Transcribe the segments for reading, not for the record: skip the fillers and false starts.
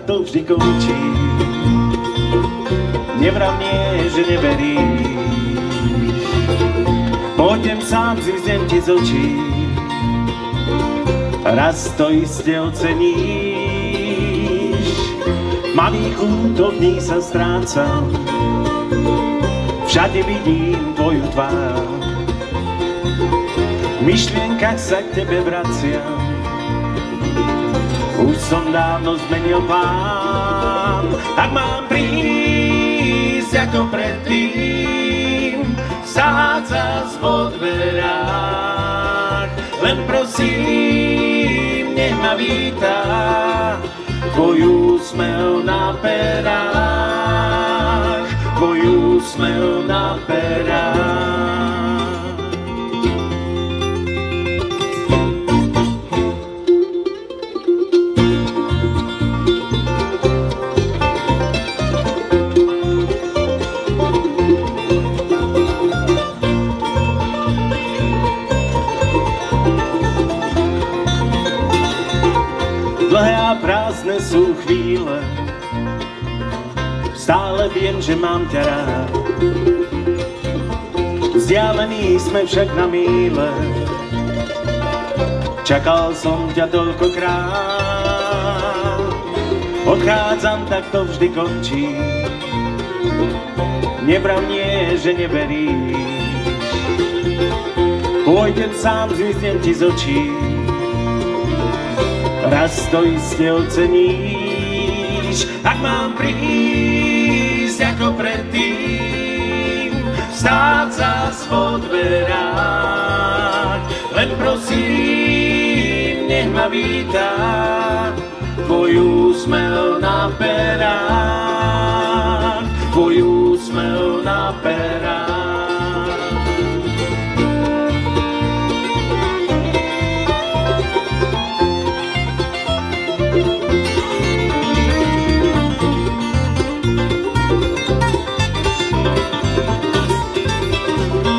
to vždy končí. Nevrav mne, že neveríš. Pôjdem sám, zmiznem ti z očí. Raz to iste oceníš. Malých útovní sa strácam, všade vidím tvoju tvár. V myšlienkach sa k tebe vraciam, už som dávno zmenil plán. Ak mám prísť ako predtým, stáť zas vo dverách, len prosím, nech ma vítá tvoj úsmev na perách, tvoj úsmev na perách. Dlhé a prázdne sú chvíle, stále viem, že mám ťa rád. Vzdialení sme však na míle, čakal som ťa toľkokrát. Odchádzam, tak to vždy končí, nevrav nie, že neveríš. Pôjdem sám, zmiznem ti z očí, raz to iste oceníš. Ak mám prísť ako predtým, stáť zas vo dverách, len prosím, nech ma vítá tvoj úsmev na perách, tvoj úsmev na perách.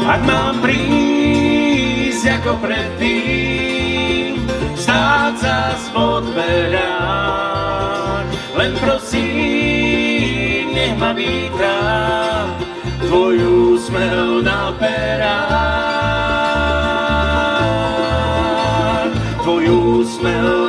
Ak mám prísť ako predtým, stáť zas vo dverách, len prosím, nech ma vítá tvoj úsmev na perách, tvoj úsmev